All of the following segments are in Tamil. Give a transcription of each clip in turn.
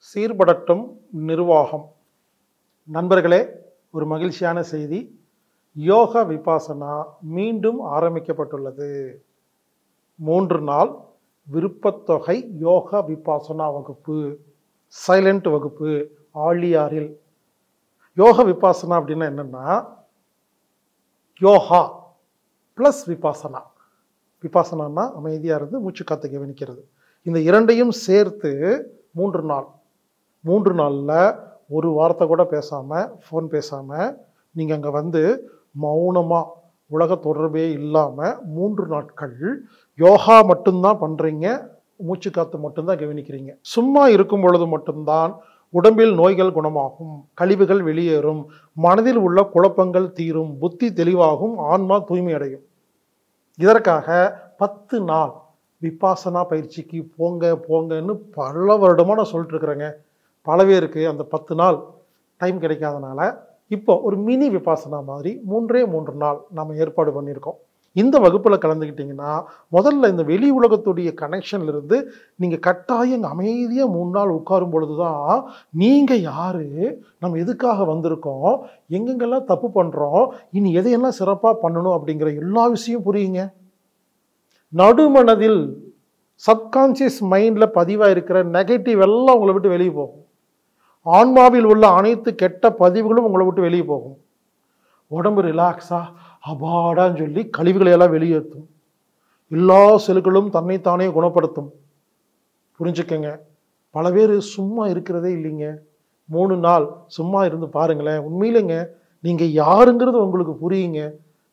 சீர்படட்டும் நிர்வாகம். நண்பர்களே, ஒரு மகிழ்ச்சியான செய்தி. யோகா விபாசனா மீண்டும் ஆரம்பிக்கப்பட்டுள்ளது. 3 நாள் விருப்பத்தொகை யோகா விபாசனா வகுப்பு, சைலண்ட் வகுப்பு ஆழியாரில். யோகா விபாசனா அப்படின்னா என்னன்னா, யோகா பிளஸ் விபாசனா. விபாசனா அமைதியாக இருந்து மூச்சு காத்து கவனிக்கிறது. இந்த இரண்டையும் சேர்த்து 3 நாள். 3 நாளில் ஒரு வார்த்தை கூட பேசாமல், ஃபோன் பேசாமல், நீங்கள் அங்கே வந்து மௌனமாக, உலக தொடர்பே இல்லாமல் 3 நாட்கள் யோகா மட்டும்தான் பண்ணுறீங்க, மூச்சு காத்து மட்டும்தான் கவனிக்கிறீங்க. சும்மா இருக்கும் பொழுது மட்டும்தான் உடம்பில் நோய்கள் குணமாகும், கழிவுகள் வெளியேறும், மனதில் உள்ள குழப்பங்கள் தீரும், புத்தி தெளிவாகும், ஆன்மா தூய்மை அடையும். இதற்காக 10 நாள் விபாசனா பயிற்சிக்கு போங்கன்னு பல வருடமாக நான் சொல்லிட்டு இருக்கிறேங்க. பல பேருக்கு அந்த 10 நாள் டைம் கிடைக்காதனால இப்போ ஒரு மினி விபாசனா மாதிரி 3 நாள் நம்ம ஏற்பாடு பண்ணியிருக்கோம். இந்த வகுப்பில் கலந்துக்கிட்டிங்கன்னா முதல்ல இந்த வெளி உலகத்துடைய கனெக்ஷன்லேருந்து நீங்கள் கட்டாயம் அமைதியாக 3 நாள் உட்காரும் பொழுது தான் நீங்கள் யார், நம்ம எதுக்காக வந்திருக்கோம், எங்கெங்கெல்லாம் தப்பு பண்ணுறோம், இனி எதையெல்லாம் சிறப்பாக பண்ணணும் அப்படிங்கிற எல்லா விஷயம் புரியுங்க. நடுமனதில் சப்கான்சியஸ் மைண்டில் பதிவாக இருக்கிற நெகட்டிவ் எல்லாம் உங்களை விட்டு வெளியே போகும். ஆன்மாவில் உள்ள அனைத்து கெட்ட பதிவுகளும் உங்களை விட்டு வெளியே போகும். உடம்பு ரிலாக்ஸா அபாடான்னு சொல்லி கழிவுகளை எல்லாம் வெளியேற்றும். எல்லா செல்களும் தன்னைத்தானே குணப்படுத்தும். புரிஞ்சுக்கங்க. பல பேர் சும்மா இருக்கிறதே இல்லைங்க. 3 நாள் சும்மா இருந்து பாருங்களேன். உண்மையிலேங்க நீங்கள் யாருங்கிறது உங்களுக்கு புரியுங்க.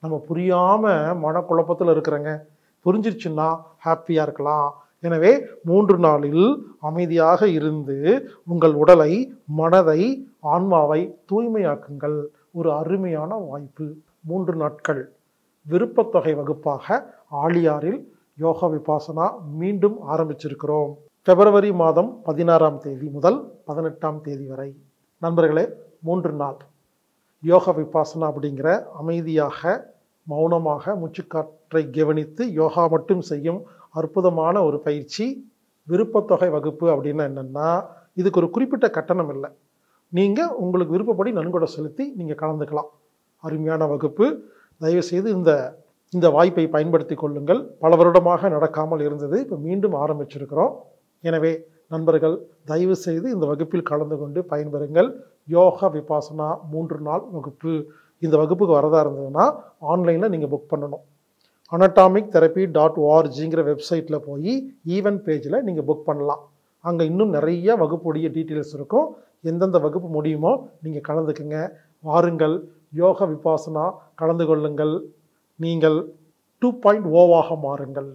நம்ம புரியாமல் மனக்குழப்பத்தில் இருக்கிறேங்க. புரிஞ்சிருச்சுன்னா ஹாப்பியாக இருக்கலாம். எனவே 3 நாளில் அமைதியாக இருந்து உங்கள் உடலை, மனதை, ஆன்மாவை தூய்மையாக்குங்கள். ஒரு அருமையான வாய்ப்பு. 3 நாட்கள் விருப்பத்தொகை வகுப்பாக ஆழியாரில் யோகா விபாசனா மீண்டும் ஆரம்பிச்சிருக்கிறோம். பிப்ரவரி மாதம் 16ஆம் தேதி முதல் 18ஆம் தேதி வரை. நண்பர்களே, 3 நாள் யோகா விபாசனா அப்படிங்கிற அமைதியாக, மௌனமாக மூச்சுக்காற்றை கவனித்து யோகா மட்டும் செய்யும் அற்புதமான ஒரு பயிற்சி. விருப்பத்தொகை வகுப்பு அப்படின்னா என்னென்னா, இதுக்கு ஒரு குறிப்பிட்ட கட்டணம் இல்லை. நீங்கள் உங்களுக்கு விருப்பப்படி நன்கொடை செலுத்தி நீங்கள் கலந்துக்கலாம். அருமையான வகுப்பு. தயவுசெய்து இந்த வாய்ப்பை பயன்படுத்தி கொள்ளுங்கள். பல வருடமாக நடக்காமல் இருந்தது, இப்போ மீண்டும் ஆரம்பிச்சிருக்கிறோம். எனவே நண்பர்கள், தயவு செய்து இந்த வகுப்பில் கலந்து கொண்டு பயன்பெறுங்கள். யோகா விபாசனா 3 நாள் வகுப்பு. இந்த வகுப்புக்கு வரதா இருந்ததுன்னா ஆன்லைனில் நீங்கள் புக் பண்ணணும். anatomictherapy.orgங்கிற வெப்சைட்டில் போய் ஈவென்ட் பேஜில் நீங்கள் புக் பண்ணலாம். அங்கே இன்னும் நிறைய வகுப்புடைய டீட்டெயில்ஸ் இருக்கும். எந்தெந்த வகுப்பு முடியுமோ நீங்கள் கலந்துக்குங்க. வாருங்கள், யோகா விபாசனா கலந்து கொள்ளுங்கள். நீங்கள் 2.0 மாறுங்கள்.